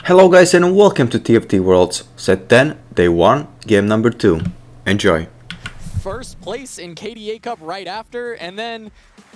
Hello guys and welcome to TFT Worlds, set 10, day 1, game number 2. Enjoy. First place in KDA Cup right after, and then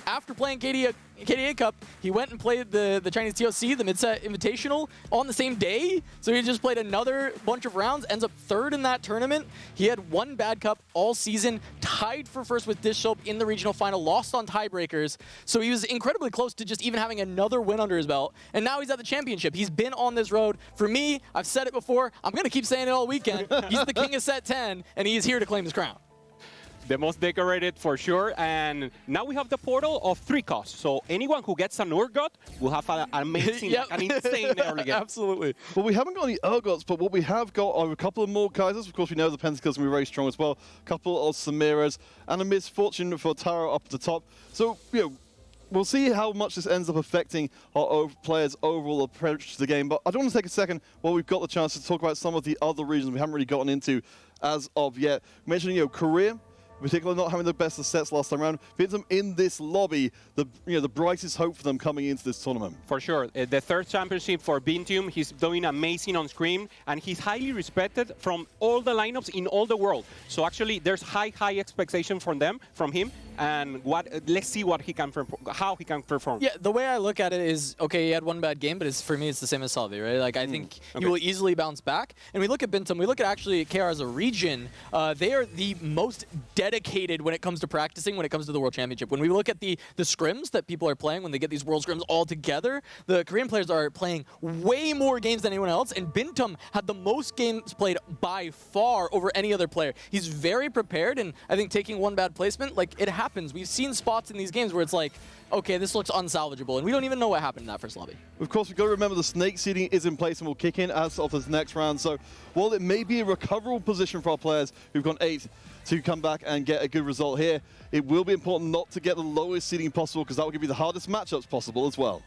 after playing KDA Cup, he went and played the Chinese TOC, the Mid-Set Invitational, on the same day. So he just played another bunch of rounds, ends up third in that tournament. He had one bad cup all season, tied for first with Dish Soap in the regional final, lost on tiebreakers. So he was incredibly close to just even having another win under his belt. And now he's at the championship. He's been on this road. For me, I've said it before, I'm going to keep saying it all weekend. He's the king of set 10, and he is here to claim his crown. The most decorated for sure, and now we have the portal of 3 costs. So anyone who gets an Urgot will have an amazing, an insane early game. Absolutely. Well, we haven't got any Urgots, but what we have got are a couple of more Kaisers. Of course, we know the Pentacles can be very strong as well. A couple of Samiras, and a misfortune for Taro up at the top. So, we'll see how much this ends up affecting our players' overall approach to the game. But I do want to take a second while we've got the chance to talk about some of the other regions we haven't really gotten into as of yet. We mentioned, Korea, particularly not having the best of sets last time around. Bintum in this lobby, the brightest hope for them coming into this tournament. For sure. The third championship for Bintium, he's doing amazing on screen, and he's highly respected from all the lineups in all the world. So actually, there's high expectation from him, and let's see what he can how he can perform. Yeah, the way I look at it is, okay, he had one bad game, but for me, it's the same as Salvi, right? Like, I think he will easily bounce back. And we look at Bintum, we look at actually KR as a region, they are the most dedicated when it comes to practicing, when it comes to the World Championship. When we look at the scrims that people are playing, when they get these World Scrims all together, the Korean players are playing way more games than anyone else, and Bintum had the most games played by far over any other player. He's very prepared, and I think taking one bad placement, like, it happens. We've seen spots in these games where it's like, okay, this looks unsalvageable, and we don't even know what happened in that first lobby. Of course, we've got to remember the snake seeding is in place and will kick in as of this next round. So while it may be a recoverable position for our players who've gone 8th to come back and get a good result here, it will be important not to get the lowest seeding possible, because that will give you the hardest matchups possible as well.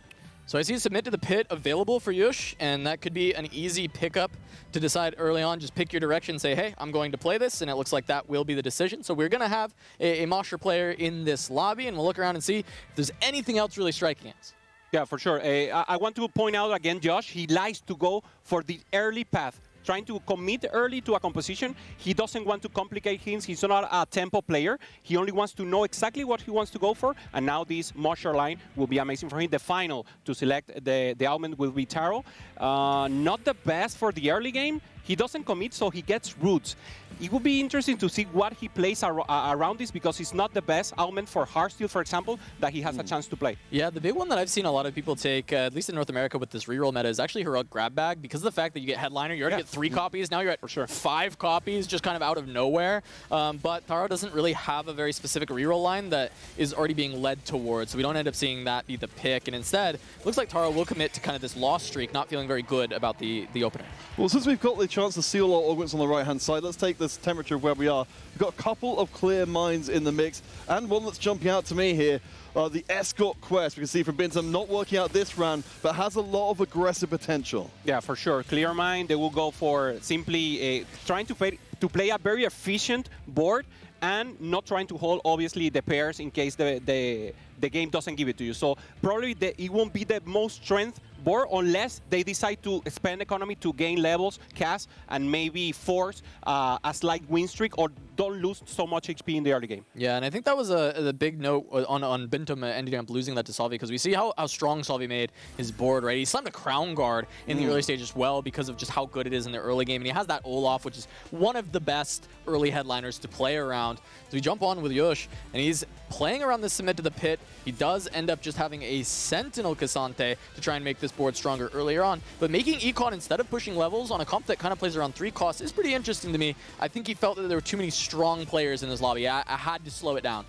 So I see submit to the pit available for Yush, and that could be an easy pickup to decide early on. Just pick your direction, say, hey, I'm going to play this, and it looks like that will be the decision. So we're going to have a Mosher player in this lobby, and we'll look around and see if there's anything else really striking us. Yeah, for sure. I want to point out again, Josh, he likes to go for the early path, trying to commit early to a composition. He doesn't want to complicate things. He's not a tempo player. He only wants to know exactly what he wants to go for. And now this Mosher line will be amazing for him. The final to select the augment will be Taro. Not the best for the early game. He doesn't commit, so he gets roots. It would be interesting to see what he plays around this, because it's not the best augment for Heartsteel, for example, that he has a chance to play. Yeah, the big one that I've seen a lot of people take, at least in North America with this reroll meta, is actually Heroic Grab Bag. Because of the fact that you get Headliner, you already get 3 copies, now you're at 5 copies, just kind of out of nowhere. But Taro doesn't really have a very specific reroll line that is already being led towards, so we don't end up seeing that be the pick. And instead, it looks like Taro will commit to kind of this loss streak, not feeling very good about the opener. Well, since we've got the chance to see all our augments on the right-hand side, let's take this temperature of where we are. We've got a couple of clear mines in the mix, and one that's jumping out to me here, the Escort Quest. We can see from Bintum not working out this round, but has a lot of aggressive potential. Yeah, for sure. Clear mine, they will go for simply trying to play a very efficient board, and not trying to hold, obviously, the pairs in case the game doesn't give it to you. So probably it won't be the most strength board unless they decide to spend economy to gain levels, cast, and maybe force a slight win streak, or don't lose so much HP in the early game. Yeah, and I think that was a big note on Bintum ending up losing that to Salvi, because we see how strong Salvi made his board, right? He slammed a Crown Guard in the early stage as well because of just how good it is in the early game, and he has that Olaf, which is one of the best early headliners to play around. So we jump on with Yush, and he's playing around the submit to the pit. He does end up just having a Sentinel Cassante to try and make this board stronger earlier on, but making Econ instead of pushing levels on a comp that kind of plays around 3 costs is pretty interesting to me. I think he felt that there were too many strong players in this lobby. I had to slow it down.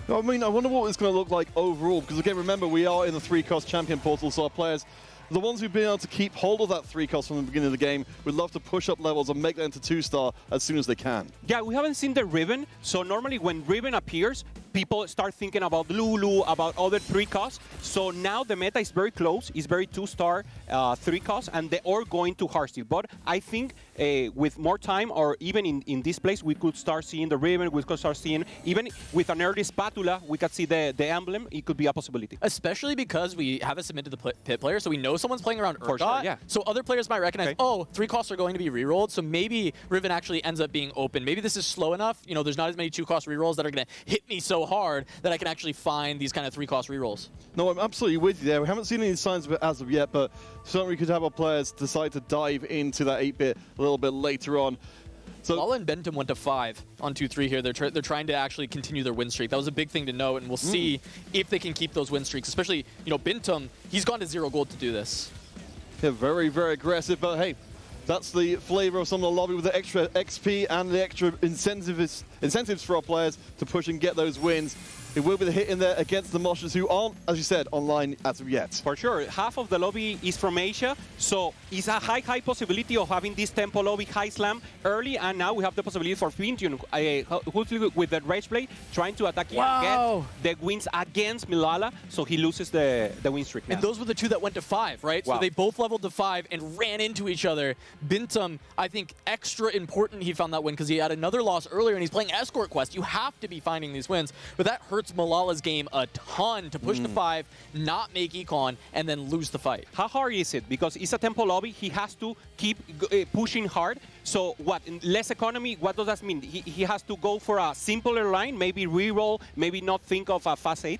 I mean, I wonder what it's going to look like overall, because again, remember, we are in the 3-cost champion portal, so our players, the ones who've been able to keep hold of that 3 cost from the beginning of the game, would love to push up levels and make that into 2-star as soon as they can. Yeah, we haven't seen the Ribbon, so normally when Ribbon appears, people start thinking about Lulu, about other 3 costs. So now the meta is very close. It's very 2-star 3 costs, and they are going to hardstyle. But I think with more time, or even in this place, we could start seeing the ribbon. We could start seeing, even with an early spatula, we could see the emblem. It could be a possibility. Especially because we have it submitted to the pit player, so we know someone's playing around Urgot. For sure, yeah. So other players might recognize, oh, 3 costs are going to be rerolled, so maybe Riven actually ends up being open. Maybe this is slow enough, you know, there's not as many 2-cost rerolls that are going to hit me so hard that I can actually find these kind of 3-cost rerolls. No, I'm absolutely with you there. We haven't seen any signs of it as of yet, but certainly we could have our players decide to dive into that 8-bit a little bit later on. So Lala and Bentham went to 5 on 2-3 here. They're trying to actually continue their win streak. That was a big thing to note, and we'll see if they can keep those win streaks. Especially, you know, Bentham, he's gone to 0 gold to do this. yeah, very, very aggressive, but hey, that's the flavor of some of the lobby with the extra XP and the extra incentives for our players to push and get those wins. It will be the hit in there against the Moshers, who aren't, as you said, online as of yet. For sure. Half of the lobby is from Asia, so it's a high possibility of having this tempo lobby high slam early, and now we have the possibility for Fintium, who's with the Rage Blade, trying to attack Wow. get the wins against Milala, so he loses the win streak now. And those were the 2 that went to 5, right? Wow. So they both leveled to 5 and ran into each other. Bentham, I think, extra important he found that win because he had another loss earlier and he's playing Escort Quest. You have to be finding these wins, but that hurts Malala's game a ton to push to 5, not make econ, and then lose the fight. How hard is it? Because it's a tempo lobby, he has to keep pushing hard. So what, in less economy, what does that mean? He has to go for a simpler line, maybe reroll, maybe not think of a fast 8?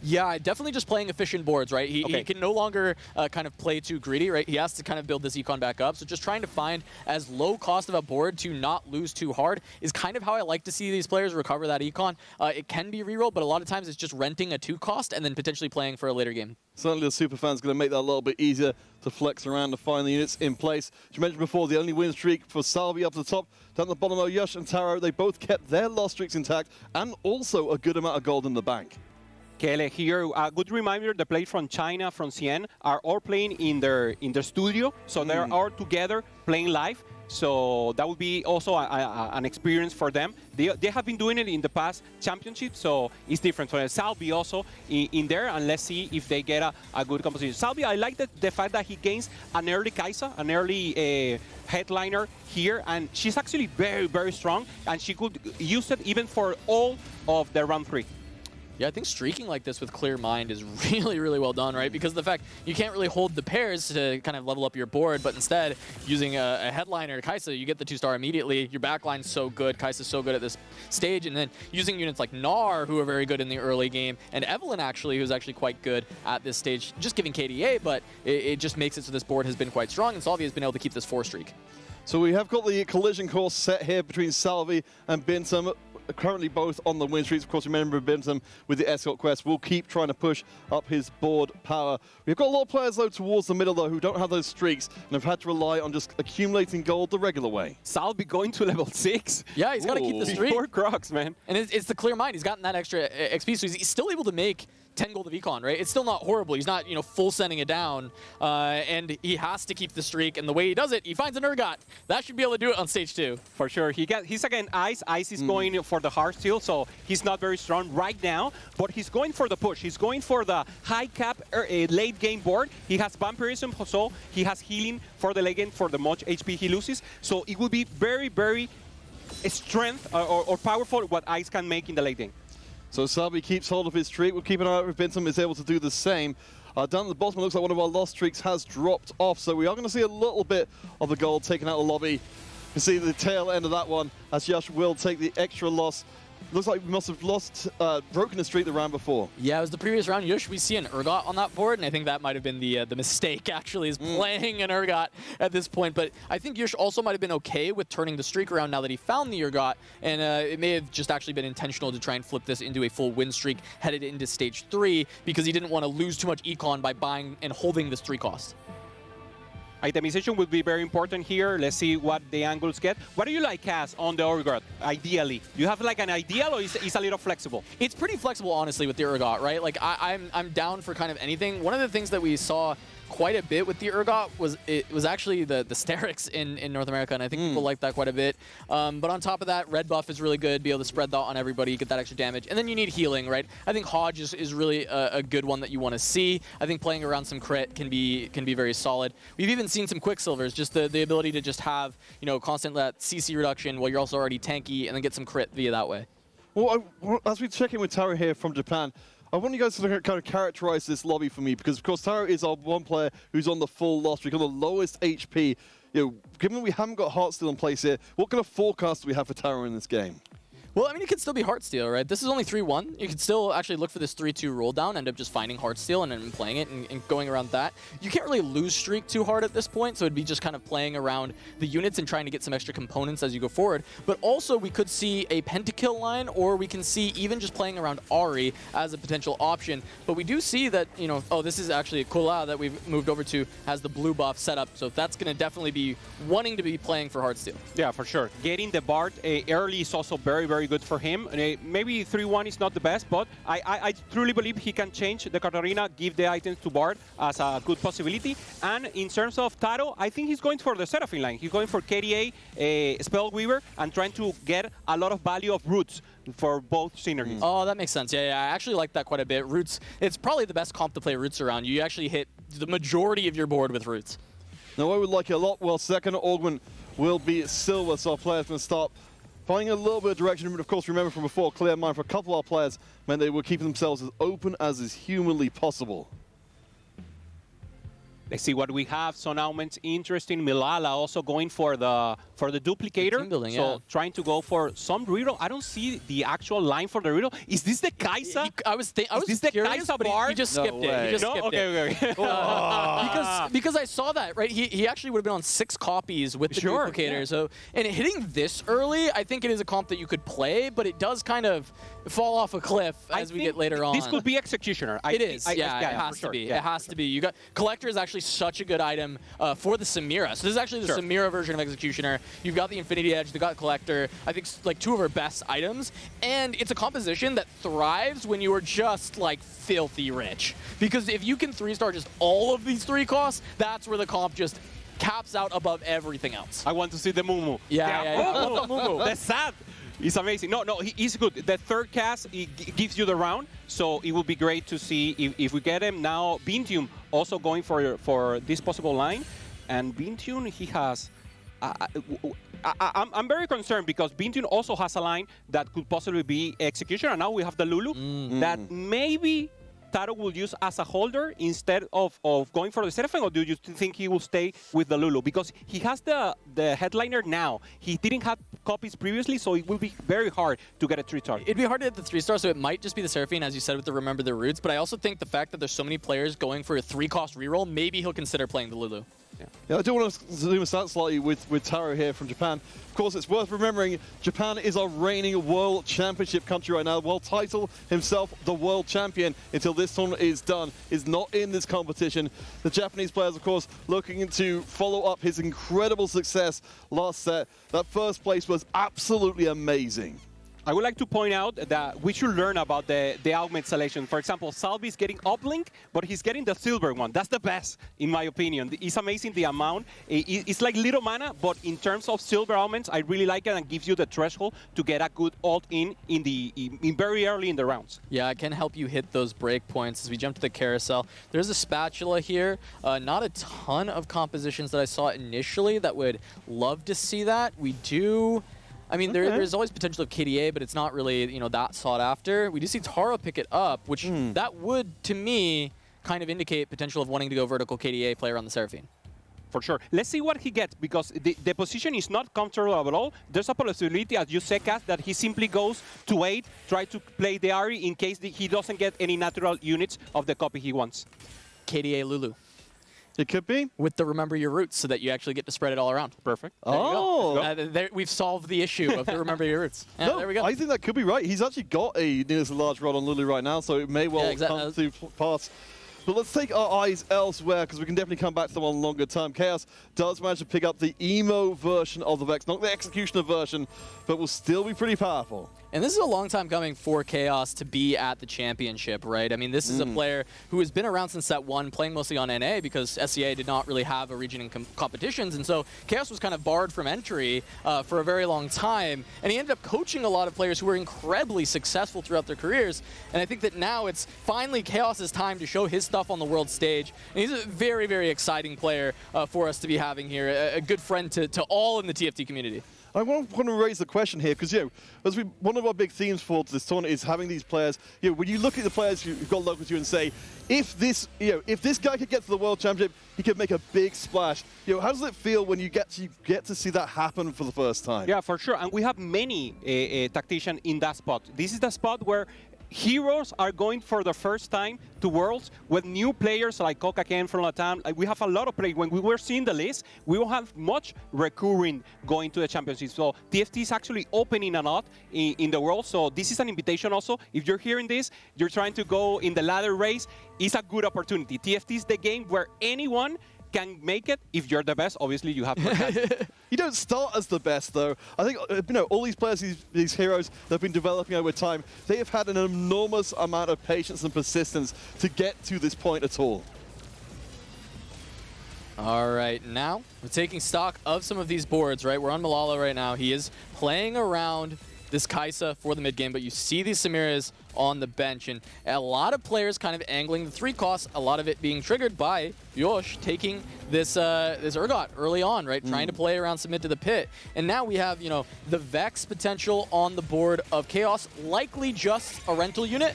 Yeah, definitely just playing efficient boards, right? He can no longer kind of play too greedy, right? He has to kind of build this econ back up. So just trying to find as low cost of a board to not lose too hard is kind of how I like to see these players recover that econ. It can be reroll, but a lot of times it's just renting a 2 cost and then potentially playing for a later game. Certainly the Superfan's going to make that a little bit easier to flex around to find the units in place. As you mentioned before, the only win streak for Salvi up to the top. Down at the bottom are Yush and Taro. They both kept their loss streaks intact and also a good amount of gold in the bank. Kele here, a good reminder, the players from China, from CN, are all playing in their studio, so they're all together playing live. So that would be also an experience for them. They have been doing it in the past championships, so it's different. So Salvi also in there, and let's see if they get a good composition. Salvi, I like the fact that he gains an early Kai'Sa, an early headliner here, and she's actually very, very strong, and she could use it even for all of the round 3. Yeah, I think streaking like this with clear mind is really, really well done, right? Because of the fact you can't really hold the pairs to kind of level up your board, but instead, using a headliner, Kai'Sa, you get the 2-star immediately. Your backline's so good, Kai'Sa's so good at this stage, and then using units like Gnar, who are very good in the early game, and Evelyn, actually, who's actually quite good at this stage, just giving KDA, but it just makes it so this board has been quite strong, and Salvi has been able to keep this 4 streak. So we have got the collision course set here between Salvi and Bentham. Currently both on the win streaks. Of course, remember Bentham with the Escort Quest will keep trying to push up his board power. We've got a lot of players, though, towards the middle, though, who don't have those streaks and have had to rely on just accumulating gold the regular way. Salvi going to level 6. Yeah, he's got to keep the streak. 4 Crocs, man. And it's the clear mind. He's gotten that extra XP, so he's still able to make 10 gold of econ, right? It's still not horrible. He's not, you know, full sending it down, and he has to keep the streak. And the way he does it, he finds an Urgot. That should be able to do it on stage 2. For sure. He's again Ice. Ice is going for the hard steal, so he's not very strong right now, but he's going for the push. He's going for the high cap late game board. He has vampirism, so he has healing for the late game for the much HP he loses. So it will be very, very strength or powerful what Ice can make in the late game. So Salvi keeps hold of his streak. We'll keep an eye out if Bentham is able to do the same. Down at the bottom, it looks like one of our lost streaks has dropped off, so we are going to see a little bit of the gold taken out of the lobby. You can see the tail end of that one as Yush will take the extra loss. Looks like we must have lost, broken the streak the round before. Yeah, it was the previous round. Yush, we see an Urgot on that board, and I think that might have been the mistake, actually, is playing an Urgot at this point. But I think Yush also might have been okay with turning the streak around now that he found the Urgot, and it may have just actually been intentional to try and flip this into a full win streak headed into stage 3, because he didn't want to lose too much econ by buying and holding this 3 cost. Itemization will be very important here. Let's see what the angles get. What do you like, Cass, on the Urgot, ideally? Do you have like an ideal, or is it a little flexible? It's pretty flexible, honestly, with the Urgot, right? Like, I'm down for kind of anything. One of the things that we saw quite a bit with the Urgot was actually the Sterix in North America, and I think people like that quite a bit. But on top of that, red buff is really good, be able to spread that on everybody, get that extra damage. And then you need healing, right? I think Hodge is really a good one that you want to see. I think playing around some crit can be very solid. We've even seen some Quicksilvers, just the ability to just have, you know, constant that CC reduction while you're also already tanky, and then get some crit via that way. Well, as we check in with Taro here from Japan, I want you guys to kind of characterize this lobby for me, because of course Taro is our one player who's on the full loss streak, on the lowest HP. You know, given we haven't got Heartsteel in place here, what kind of forecast do we have for Taro in this game? Well, I mean, it could still be Heartsteel, right? This is only 3-1. You could still actually look for this 3-2 roll down, end up just finding Heartsteel and then playing it and going around that. You can't really lose streak too hard at this point, so it'd be just kind of playing around the units and trying to get some extra components as you go forward. But also, we could see a pentakill line, or we can see even just playing around Ahri as a potential option. But we do see that, you know, oh, this is actually Kola that we've moved over to, has the blue buff set up, so that's going to definitely be wanting to be playing for Heartsteel. Yeah, for sure. Getting the Bard early is also very, very good for him. Maybe 3-1 is not the best, but I truly believe he can change the Katarina, give the items to Bard as a good possibility. And in terms of Taro, I think he's going for the Seraphine line. He's going for KDA, Spellweaver, and trying to get a lot of value of Roots for both synergies. Oh, that makes sense. Yeah, I actually like that quite a bit. Roots, it's probably the best comp to play Roots around. You actually hit the majority of your board with Roots. Now, I would like it a lot. Well, second augment will be Silver, so our players can start finding a little bit of direction. But of course, remember from before, clear mind for a couple of our players meant they were keeping themselves as open as is humanly possible. Let's see what we have. Sun Augment's interesting. Milala also going for the duplicator. Team building, so yeah. trying to go for some reroll. I don't see the actual line for the reroll. Is this the Kaisa? I was this the curious, Kaisa but bar? he just No skipped way. it. He just No? skipped Okay, it. okay. Because I saw that, right? He actually would have been on 6 copies with the Sure, duplicator. yeah. So, and hitting this early, I think it is a comp that you could play, but it does kind of fall off a cliff as we get later on. This could be Executioner. It is, yeah, it has for to sure. be. Yeah. It has to be. You got Collector is actually such a good item for the Samira. So this is actually the Sure. Samira version of Executioner. You've got the Infinity Edge, you've got Collector. I think like 2 of our best items, and it's a composition that thrives when you are just like filthy rich. Because if you can 3-star just all of these 3 costs, that's where the comp just caps out above everything else. I want to see the Mumu. Yeah. Mumu. That's sad. It's amazing. No, he's good. The third cast, he gives you the round, so it would be great to see if we get him now. Bintium also going for this possible line, and Bintium, he has... I'm very concerned because Bintium also has a line that could possibly be Executioner, and now we have the Lulu that maybe Taro will use as a holder instead of going for the Seraphine, or do you think he will stay with the Lulu? Because he has the headliner now. He didn't have copies previously, so it will be very hard to get a 3-star. It'd be hard to hit the 3-star, so it might just be the Seraphine, as you said, with the Remember the Roots. But I also think the fact that there's so many players going for a 3-cost reroll, maybe he'll consider playing the Lulu. Yeah, I do want to zoom us out slightly with Taro here from Japan. Of course, it's worth remembering Japan is our reigning World Championship country right now. World title himself, the World Champion, until this tournament is done, is not in this competition. The Japanese players, of course, looking to follow up his incredible success last set. That first place was absolutely amazing. I would like to point out that we should learn about the augment selection. For example, Salvi is getting uplink, but he's getting the silver one. That's the best, in my opinion. It's amazing the amount. It's like little mana, but in terms of silver augments, I really like it and gives you the threshold to get a good ult in very early in the rounds. Yeah, it can help you hit those break points. As we jump to the carousel, there's a spatula here. Not a ton of compositions that I saw initially that would love to see that. We do... I mean, there's always potential of KDA, but it's not really, you know, that sought after. We do see Taro pick it up, which that would, to me, kind of indicate potential of wanting to go vertical KDA player on the Seraphine. For sure. Let's see what he gets, because the position is not comfortable at all. There's a possibility, as you said, Cass, that he simply goes to 8, try to play the Ahri in case he doesn't get any natural units of the copy he wants. KDA Lulu. It could be. With the Remember Your Roots, so that you actually get to spread it all around. Perfect. We've solved the issue of the Remember Your Roots. No, there we go. I think that could be right. He's actually got a nearly large rod on Lulu right now, so it may well come to pass. But let's take our eyes elsewhere, because we can definitely come back to them on longer term. Chaos does manage to pick up the emo version of the Vex, not the Executioner version, but will still be pretty powerful. And this is a long time coming for Chaos to be at the championship, right? I mean, this is a player who has been around since Set 1, playing mostly on NA because SCA did not really have a region in competitions. And so Chaos was kind of barred from entry for a very long time. And he ended up coaching a lot of players who were incredibly successful throughout their careers. And I think that now it's finally Chaos's time to show his stuff on the world stage. And he's a very, very exciting player for us to be having here, a good friend to all in the TFT community. I want to raise the question here because, one of our big themes for this tournament is having these players. When you look at the players who've got local to you and say, if this guy could get to the World Championship, he could make a big splash. How does it feel when you get to see that happen for the first time? Yeah, for sure. And we have many tacticians in that spot. This is the spot where heroes are going for the first time to Worlds with new players like Coca Ken from Latam. We have a lot of players. When we were seeing the list, we will have much recurring going to the championship. So TFT is actually opening a lot in the world. So this is an invitation also. If you're hearing this, you're trying to go in the ladder race, it's a good opportunity. TFT is the game where anyone can make it. If you're the best, obviously you have to. You don't start as the best, though. I think all these players, these heroes that have been developing over time, they have had an enormous amount of patience and persistence to get to this point at all. All right, now we're taking stock of some of these boards, right? We're on Malala right now. He is playing around this Kaisa for the mid game, but you see these Samiras on the bench, and a lot of players kind of angling the 3 costs, a lot of it being triggered by Yosh taking this Urgot early on, right? Trying to play around submit to the pit. And now we have, the Vex potential on the board of Chaos, likely just a rental unit,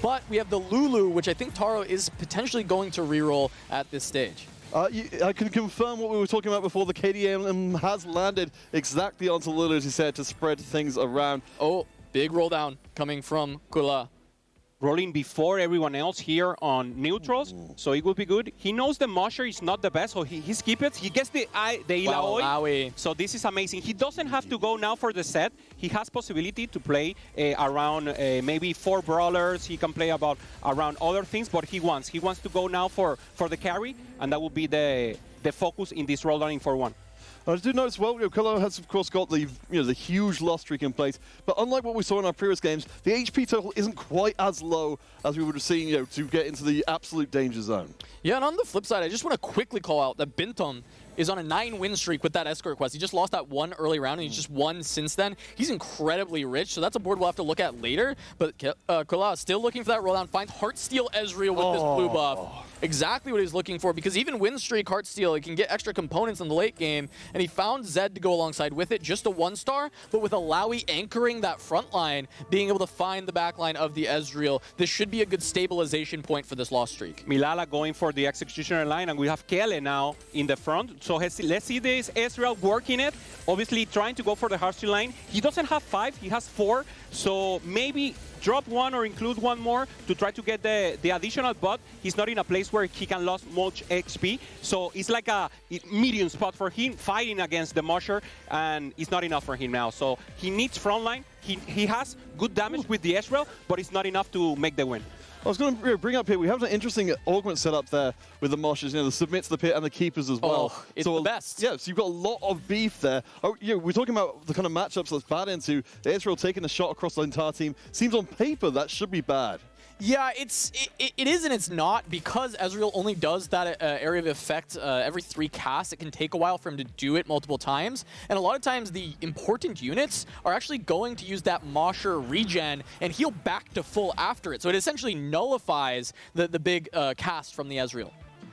but we have the Lulu, which I think Taro is potentially going to reroll at this stage. I can confirm what we were talking about before. The KDM has landed exactly onto Lulu, as he said, to spread things around. Oh, big roll down coming from Kula. Rolling before everyone else here on neutrals, so it will be good. He knows the Mosher is not the best, so he skips it. He gets the Ilaoi, so this is amazing. He doesn't have to go now for the set. He has possibility to play around maybe 4 brawlers. He can play around other things, but he wants to go now for the carry, and that will be the focus in this roll down in 4-1. I do notice, Kolo has, of course, got the huge loss streak in place, but unlike what we saw in our previous games, the HP total isn't quite as low as we would have seen, to get into the absolute danger zone. Yeah, and on the flip side, I just want to quickly call out that Bintom is on a 9-win streak with that escort quest. He just lost that one early round, and he's just won since then. He's incredibly rich, so that's a board we'll have to look at later. But Kula is still looking for that roll down, finds Heartsteel Ezreal with this blue buff. Exactly what he's looking for, because even win streak Heartsteel, he can get extra components in the late game, and he found Zed to go alongside with it, just a 1-star, but with Alawi anchoring that front line, being able to find the back line of the Ezreal, this should be a good stabilization point for this loss streak. Milala going for the executioner line, and we have Kele now in the front. So let's see this Ezreal working it, obviously trying to go for the Heartsteel line. He doesn't have 5, he has 4, so maybe drop 1 or include 1 more to try to get the additional, but he's not in a place where he can lose much XP. So it's like a medium spot for him, fighting against the Mosher, and it's not enough for him now. So he needs frontline. He has good damage with the Ezreal, but it's not enough to make the win. I was going to bring up here, we have an interesting augment set up there with the Moshers, the submit to the pit and the keepers as well. Oh, it's the best. Yeah, so you've got a lot of beef there. We're talking about the kind of matchups that's bad into. Israel taking a shot across the entire team. Seems on paper that should be bad. Yeah, it is and it's not, because Ezreal only does that area of effect every 3 casts. It can take a while for him to do it multiple times, and a lot of times the important units are actually going to use that Mosher regen and heal back to full after it. So it essentially nullifies the big cast from the Ezreal.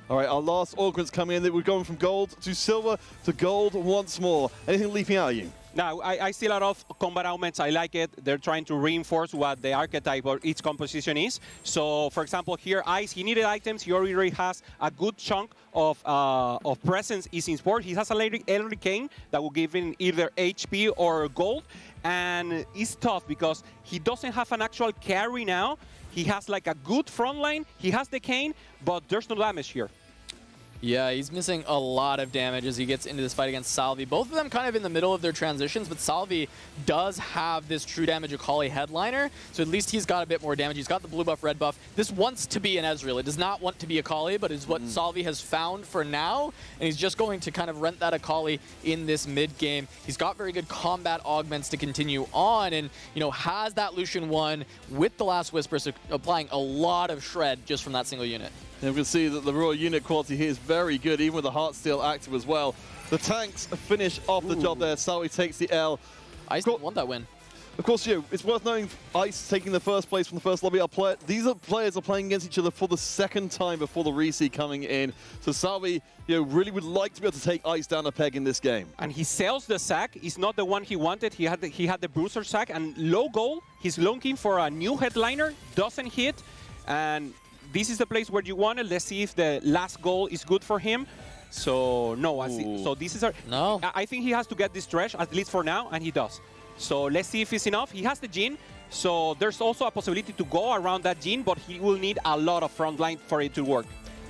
All right, our last augment's coming in. We're going from gold to silver to gold once more. Anything leaping out at you? Now, I see a lot of combat augments. I like it. They're trying to reinforce what the archetype or its composition is. So, for example, here, Ice, he needed items. He already has a good chunk of presence is in sport. He has a early cane that will give him either HP or gold. And it's tough because he doesn't have an actual carry now. He has like a good front line. He has the cane, but there's no damage here. Yeah, he's missing a lot of damage as he gets into this fight against Salvi. Both of them kind of in the middle of their transitions, but Salvi does have this true damage Akali headliner, so at least he's got a bit more damage. He's got the blue buff, red buff. This wants to be an Ezreal. It does not want to be Akali, but is what Salvi has found for now, and he's just going to kind of rent that Akali in this mid game. He's got very good combat augments to continue on, and has that Lucian 1 with the Last Whisper, so applying a lot of shred just from that single unit. And we can see that the raw unit quality here is very good, even with the Heartsteel active as well. The tanks finish off the job there. Salvi takes the L. Ice didn't want that win. Of course, it's worth knowing Ice taking the first place from the first lobby. These players are playing against each other for the second time before the reseed coming in. So Salvi, really would like to be able to take Ice down a peg in this game. And he sells the sack. It's not the one he wanted. He had the Bruiser sack and low goal. He's looking for a new headliner. Doesn't hit. And this is the place where you want it. Let's see if the last goal is good for him. So no, so this is no. I think he has to get this trash, at least for now, and he does. So let's see if it's enough. He has the Jhin, so there's also a possibility to go around that Jhin, but he will need a lot of front line for it to work.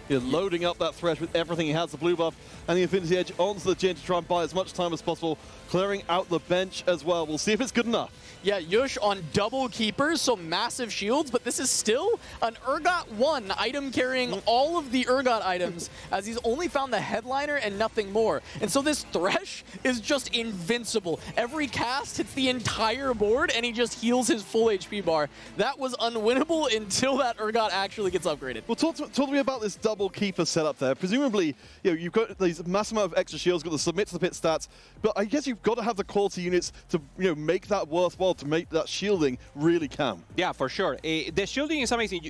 He's loading up that thresh with everything. He has the blue buff and the Infinity Edge onto the Jhin to try and buy as much time as possible, clearing out the bench as well. We'll see if it's good enough. Yeah, Yush on double keepers, so massive shields, but this is still an Urgot 1 item carrying all of the Urgot items, as he's only found the headliner and nothing more. And so this Thresh is just invincible. Every cast hits the entire board, and he just heals his full HP bar. That was unwinnable until that Urgot actually gets upgraded. Well, talk to me about this double keeper setup there. Presumably, you've got these massive amount of extra shields, got the submit to the pit stats, but I guess you've got to have the quality units to make that worthwhile, to make that shielding really count. Yeah, for sure. The shielding is amazing.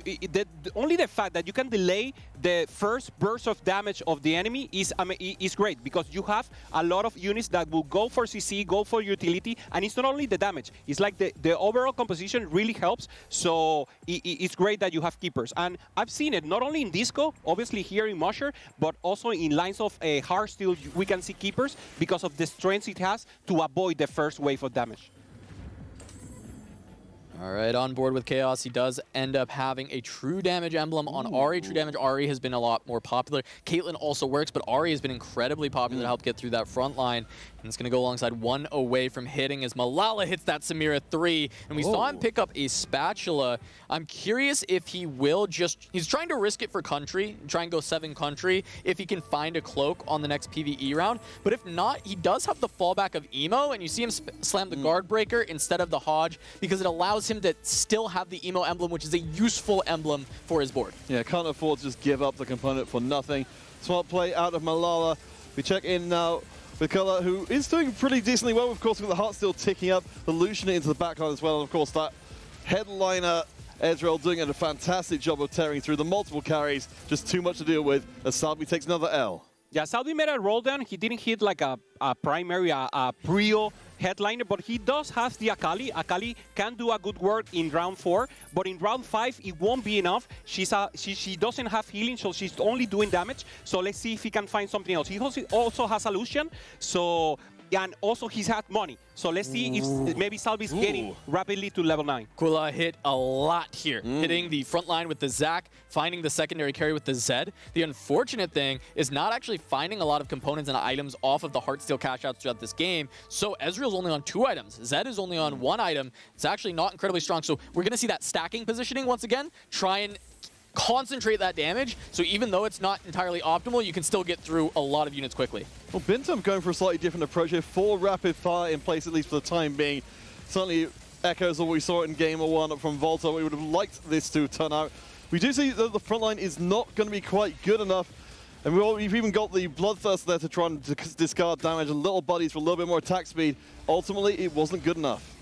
Only the fact that you can delay the first burst of damage of the enemy is great, because you have a lot of units that will go for CC, go for utility, and it's not only the damage. It's like the overall composition really helps, so it's great that you have keepers. And I've seen it not only in Disco, obviously here in Mosher, but also in lines of Heartsteel, we can see keepers because of the strength it has to avoid the first wave of damage. All right, on board with Chaos, he does end up having a true damage emblem on Ahri. True damage Ahri has been a lot more popular. Caitlyn also works, but Ahri has been incredibly popular to help get through that front line. And it's going to go alongside one away from hitting as Malala hits that Samira 3. And we saw him pick up a spatula. I'm curious if he will he's trying to risk it for country, try and go 7 country, if he can find a cloak on the next PvE round. But if not, he does have the fallback of Emo, and you see him slam the guard breaker instead of the Hodge, because it allows him to still have the Emo emblem, which is a useful emblem for his board. Yeah, can't afford to just give up the component for nothing. Smart play out of Malala. We check in now with Color, who is doing pretty decently well. Of course, with the Heartsteel ticking up, the Lucian into the backline as well. And of course, that headliner Ezreal doing a fantastic job of tearing through the multiple carries. Just too much to deal with as Salvi takes another L. Yeah, Salvi made a roll down. He didn't hit like a primary, a Prio headliner, but he does have the Akali. Akali can do a good work in round 4, but in round 5, it won't be enough. She doesn't have healing, so she's only doing damage. So let's see if he can find something else. He also has a Lucian, so... And also he's had money. So let's see if maybe Salvi's getting rapidly to level 9. Kula hit a lot here, hitting the front line with the Zac, finding the secondary carry with the Zed. The unfortunate thing is not actually finding a lot of components and items off of the Heartsteel cash outs throughout this game. So Ezreal's only on 2 items. Zed is only on 1 item. It's actually not incredibly strong. So we're going to see that stacking positioning once again. Try and concentrate that damage, so even though it's not entirely optimal, you can still get through a lot of units quickly. Well, Bintum going for a slightly different approach here. 4 rapid fire in place, at least for the time being. Certainly echoes of what we saw in Game 1 from Volta. We would have liked this to turn out. We do see that the front line is not going to be quite good enough. And we've even got the Bloodthirst there to try and discard damage and little buddies for a little bit more attack speed. Ultimately, it wasn't good enough.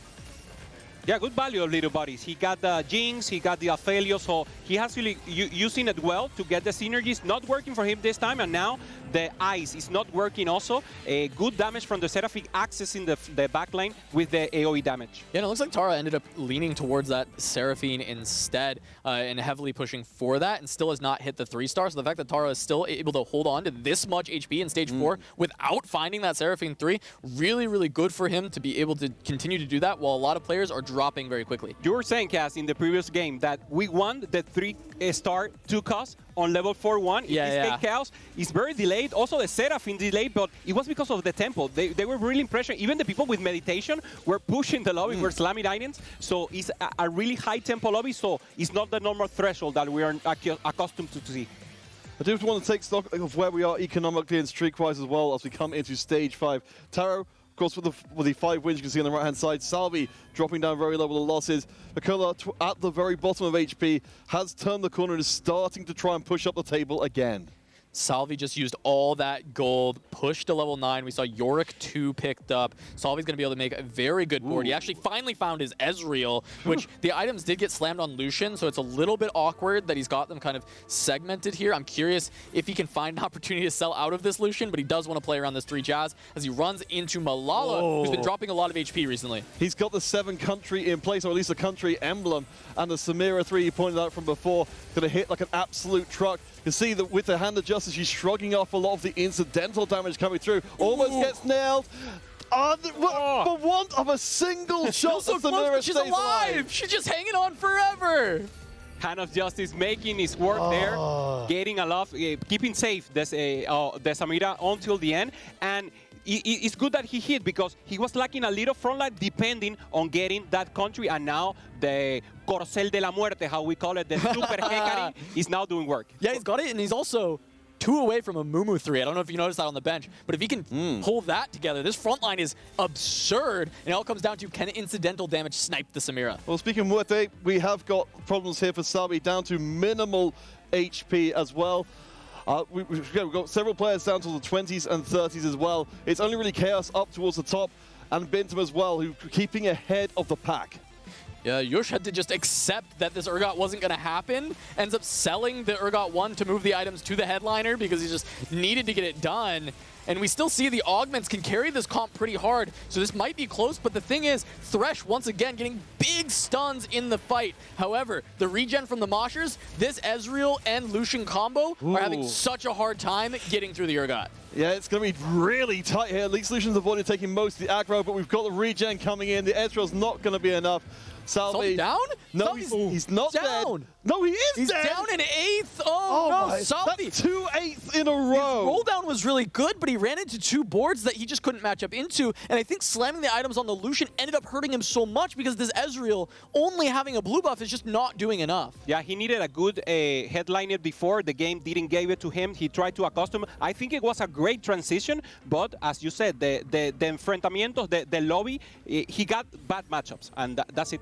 Yeah, good value of little buddies. He got the Jinx, he got the Aphelios, so he has really using it well to get the synergies. Not working for him this time, and now the Ice is not working also. Good damage from the Seraphim accessing the backline with the AoE damage. Yeah, and it looks like Tara ended up leaning towards that Seraphine instead and heavily pushing for that, and still has not hit the 3-star. So the fact that Tara is still able to hold on to this much HP in stage 4 without finding that Seraphine 3, really, really good for him to be able to continue to do that, while a lot of players are dropping very quickly. You were saying, Cass, in the previous game that we won the 3-star 2-cost on level 4-1. Yeah, in this case, Chaos is very delayed. Also, the Seraphine delayed, but it was because of the tempo. They were really impressive. Even the people with meditation were pushing the lobby, were slamming items. So it's a really high tempo lobby, so it's not the normal threshold that we are accustomed to see. I do want to take stock of where we are economically and streak-wise as well as we come into Stage 5. Taro, of course, with the 5 wins you can see on the right-hand side. Salvi dropping down very low with the losses. Mikola at the very bottom of HP has turned the corner and is starting to try and push up the table again. Salvi just used all that gold, pushed to level 9. We saw Yorick 2 picked up. Salvi's going to be able to make a very good board. He actually finally found his Ezreal, which the items did get slammed on Lucian, so it's a little bit awkward that he's got them kind of segmented here. I'm curious if he can find an opportunity to sell out of this Lucian, but he does want to play around this 3 Jazz as he runs into Malala, who's been dropping a lot of HP recently. He's got the 7 country in place, or at least a country emblem, and the Samira 3 you pointed out from before, going to hit like an absolute truck. You see that with the Hand of Justice, she's shrugging off a lot of the incidental damage coming through. Almost gets nailed. For want of a single shot, so Samira close, she's stays alive. She's just hanging on forever. Hand of Justice making his work there, getting a lot, keeping safe the Samira until the end. And it's good that he hit because he was lacking a little front line depending on getting that country, and now the Corcel de la Muerte, how we call it, the Super Hekari, is now doing work. Yeah, he's got it, and he's also 2 away from a Mumu 3. I don't know if you noticed that on the bench, but if he can pull that together, this front line is absurd, and it all comes down to can incidental damage snipe the Samira. Well, speaking of Muerte, we have got problems here for Salvi, down to minimal HP as well. We've got several players down to the 20s and 30s as well. It's only really Chaos up towards the top, and Bintam as well, who are keeping ahead of the pack. Yeah, Yush had to just accept that this Urgot wasn't going to happen. Ends up selling the Urgot 1 to move the items to the headliner because he just needed to get it done. And we still see the augments can carry this comp pretty hard, so this might be close, but the thing is, Thresh once again getting big stuns in the fight. However, the regen from the Moshers, this Ezreal and Lucian combo are having such a hard time getting through the Urgot. Yeah, it's going to be really tight here. At least Lucian's avoided taking most of the aggro, but we've got the regen coming in. The Ezreal's not going to be enough. Salvi down? No, he's not down. dead. No, he is He's dead. He's down in 8th. Oh no, Salvi. That's 2 8s in a row. His roll down was really good, but he ran into 2 boards that he just couldn't match up into. And I think slamming the items on the Lucian ended up hurting him so much because this Ezreal only having a blue buff is just not doing enough. Yeah, he needed a good headliner before. The game didn't give it to him. He tried to accustom. I think it was a great transition, but as you said, the enfrentamientos, the lobby, he got bad matchups, and that's it.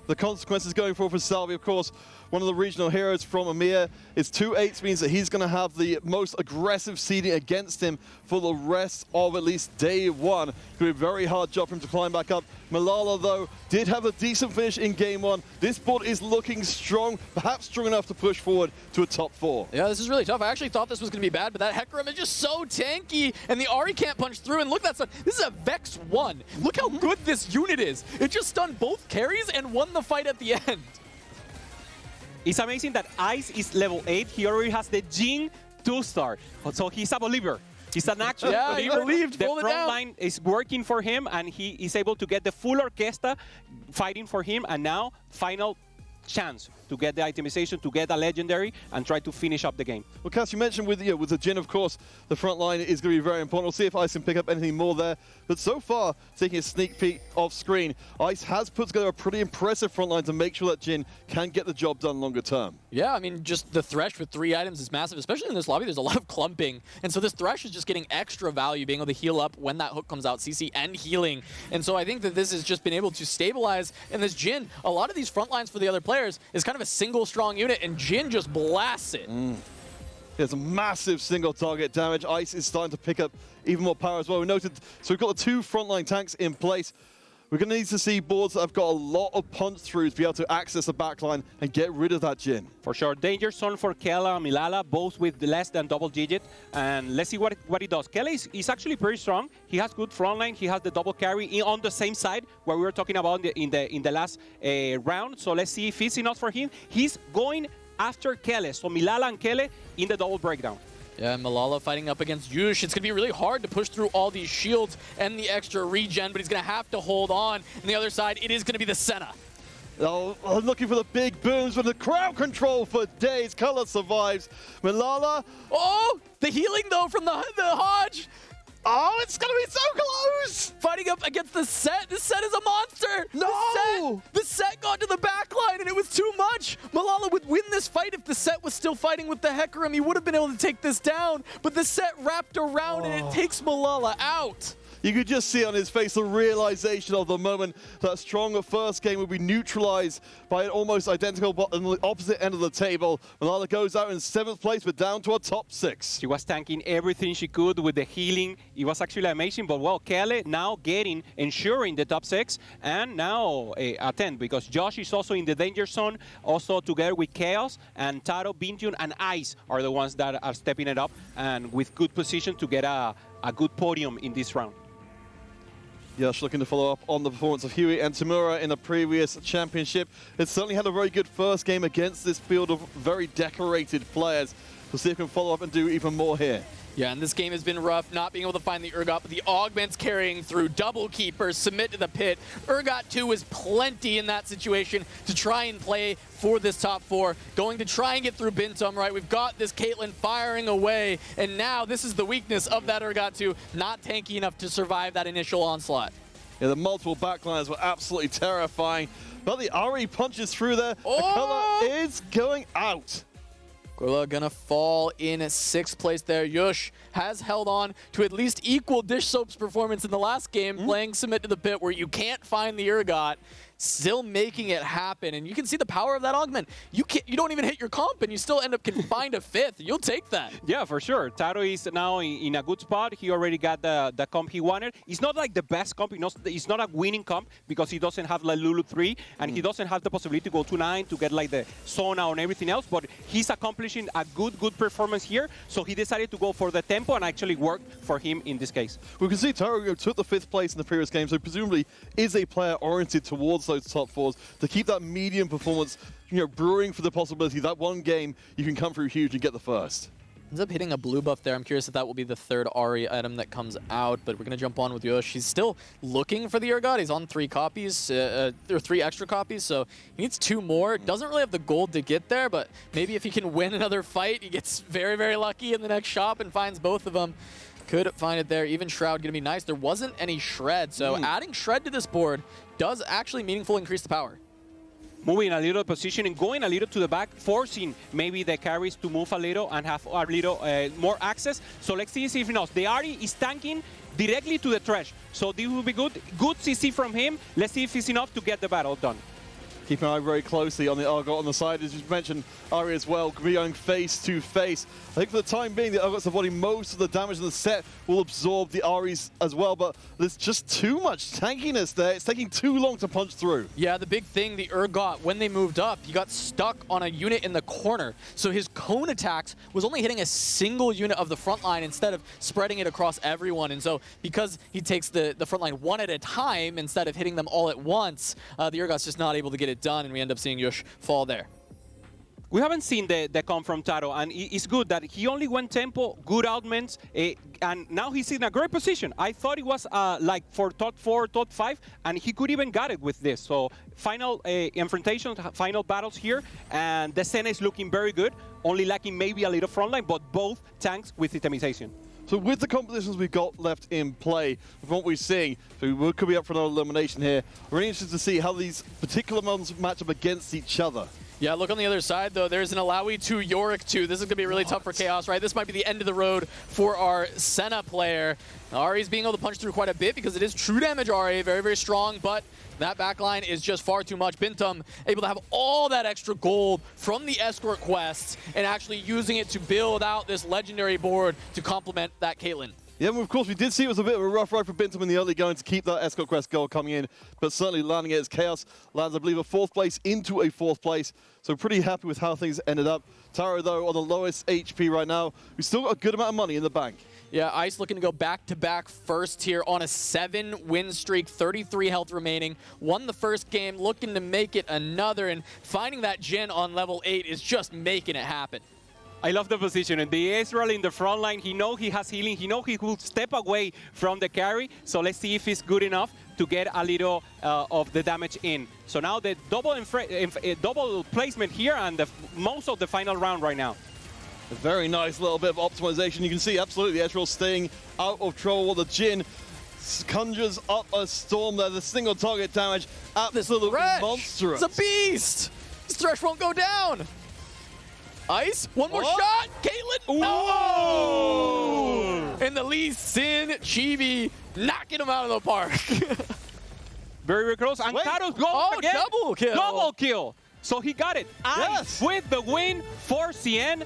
The consequences going forward for Salvi, of course, one of the regional heroes from EMEA. It's 2 8s means that he's going to have the most aggressive seeding against him for the rest of at least day 1. It's going to be a very hard job for him to climb back up. Malala, though, did have a decent finish in game 1. This board is looking strong, perhaps strong enough to push forward to a top 4. Yeah, this is really tough. I actually thought this was going to be bad, but that Hecarim is just so tanky, and the Ahri can't punch through. And look, this is a Vex 1. Look how good this unit is. It just stunned both carries and won the fight at the end. It's amazing that Ice is level 8. He already has the Jing 2-star. So he's a believer. He's an actual believer. He believed. The Pull it front down. line is working for him, and he is able to get the full orchestra fighting for him. And now, final chance to get the itemization, to get a legendary, and try to finish up the game. Well, Cass, you mentioned with the Jhin, of course, the front line is going to be very important. We'll see if Ice can pick up anything more there. But so far, taking a sneak peek off screen, Ice has put together a pretty impressive front line to make sure that Jhin can get the job done longer term. Yeah, I mean, just the Thresh with 3 items is massive, especially in this lobby. There's a lot of clumping. And so this Thresh is just getting extra value, being able to heal up when that hook comes out, CC and healing. And so I think that this has just been able to stabilize. And this Jhin, a lot of these front lines for the other players is kind of a single strong unit, and Jhin just blasts it. There's a massive single target damage. Ice is starting to pick up even more power as well. We noted, so we've got the 2 frontline tanks in place. We're going to need to see boards that have got a lot of punch-throughs to be able to access the backline and get rid of that Jhin. For sure. Danger zone for Kela and Milala, both with less than double digit. And let's see what he does. Kela is actually pretty strong. He has good frontline. He has the double carry on the same side where we were talking about in the last round. So let's see if it's enough for him. He's going after Kele. So Milala and Kele in the double breakdown. Yeah, Malala fighting up against Yush. It's going to be really hard to push through all these shields and the extra regen, but he's going to have to hold on. On the other side, it is going to be the Senna. Oh, looking for the big booms with the crowd control for days. Color survives. Malala. Oh, the healing, though, from the Hodge. Oh, it's going to be so close. Fighting up against the set. The set is a monster. No. The set got to the back line, and it was too much. Malala would win this fight if the set was still fighting with the Hecarim. He would have been able to take this down, but the set wrapped around, and it takes Malala out. You could just see on his face the realization of the moment that stronger first game would be neutralized by an almost identical bot on the opposite end of the table. Malala goes out in 7th place, but down to a top 6. She was tanking everything she could with the healing. It was actually amazing, but well, Kele now ensuring the top 6, and now a 10, because Josh is also in the danger zone, also together with Chaos, and Taro, Bintium, and Ice are the ones that are stepping it up, and with good position to get a good podium in this round. Yash looking to follow up on the performance of Huey and Tamura in the previous championship. It certainly had a very good first game against this field of very decorated players. We'll see if we can follow up and do even more here. Yeah, and this game has been rough, not being able to find the Urgot, but the Augments carrying through. Double Keepers submit to the pit. Urgot 2 is plenty in that situation to try and play for this top 4. Going to try and get through Bintum, right? We've got this Caitlyn firing away, and now this is the weakness of that Urgot 2, not tanky enough to survive that initial onslaught. Yeah, the multiple backlines were absolutely terrifying, but the Ari punches through there. Oh! The color is going out. Gorilla gonna fall in 6th place there. Yush has held on to at least equal Dish Soap's performance in the last game, playing Submit to the Pit, where you can't find the Urgot, still making it happen. And you can see the power of that augment. You don't even hit your comp, and you still end up confined to 5th. You'll take that. Yeah, for sure. Taro is now in a good spot. He already got the comp he wanted. It's not like the best comp. It's not a winning comp because he doesn't have like Lulu 3, and he doesn't have the possibility to go to 9 to get like the Sona and everything else, but he's accomplishing a good performance here, so he decided to go for the tempo, and actually worked for him in this case. We can see Taro took the 5th place in the previous game, so presumably is a player oriented towards those top 4s to keep that medium performance, brewing for the possibility that one game you can come through huge and get the first. Ends up hitting a blue buff there. I'm curious if that will be the 3rd Ari item that comes out, but we're going to jump on with Yosh. He's still looking for the Urgot. He's on 3 copies, or 3 extra copies, so he needs 2 more. Doesn't really have the gold to get there, but maybe if he can win another fight, he gets very, very lucky in the next shop and finds both of them. Could find it there. Even Shroud going to be nice. There wasn't any Shred, so adding Shred to this board does actually meaningfully increase the power. Moving a little position and going a little to the back, forcing maybe the carries to move a little and have a little more access. So let's see if he knows. The Ari is tanking directly to the trash. So this will be good. Good CC from him. Let's see if it's enough to get the battle done. Keep an eye very closely on the Urgot on the side, as you mentioned, Ari as well, going face to face. I think for the time being, the Urgot's avoiding most of the damage in the set, will absorb the Aris as well, but there's just too much tankiness there. It's taking too long to punch through. Yeah, the big thing, the Urgot, when they moved up, he got stuck on a unit in the corner. So his cone attacks was only hitting a single unit of the front line instead of spreading it across everyone. And so because he takes the front line one at a time instead of hitting them all at once, the Urgot's just not able to get it done, and we end up seeing Yush fall there. We haven't seen the comp from Taro, and it's good that he only went tempo, good augments, and now he's in a great position. I thought it was like for top 4, top 5, and he could even got it with this. So final confrontations, final battles here, and the Senna is looking very good, only lacking maybe a little frontline, but both tanks with itemization. So with the compositions we've got left in play, from what we're seeing, so we could be up for another elimination here. We're really interested to see how these particular ones match up against each other. Yeah, look on the other side, though. There's an Alawi 2, Yorick 2. This is going to be really tough for Chaos, right? This might be the end of the road for our Senna player. Ari's being able to punch through quite a bit because it is true damage Ari, very, very strong, but that backline is just far too much. Bintum able to have all that extra gold from the escort quests and actually using it to build out this legendary board to complement that Caitlyn. Yeah, well, of course, we did see it was a bit of a rough ride for Bintum in the early going to keep that escort quest goal coming in, but certainly landing it as Chaos lands, I believe, a 4th place into a 4th place. So pretty happy with how things ended up. Taro, though, on the lowest HP right now. We've still got a good amount of money in the bank. Yeah, Ice looking to go back-to-back first here on a 7-win streak, 33 health remaining. Won the first game, looking to make it another, and finding that Jhin on level 8 is just making it happen. I love the position. And the Ezreal in the front line, he knows he has healing. He knows he will step away from the carry. So let's see if he's good enough to get a little of the damage in. So now the double placement here and most of the final round right now. A very nice little bit of optimization. You can see absolutely Ezreal staying out of trouble. The Jhin conjures up a storm there. The single target damage, absolutely monstrous. It's a beast! This Thresh won't go down! Ice, one more shot! Caitlyn! No! And the Lee Sin Chibi knocking him out of the park. Very, very close. And Karos goes again. Double kill! Double kill! So he got it. Ice with the win for CN.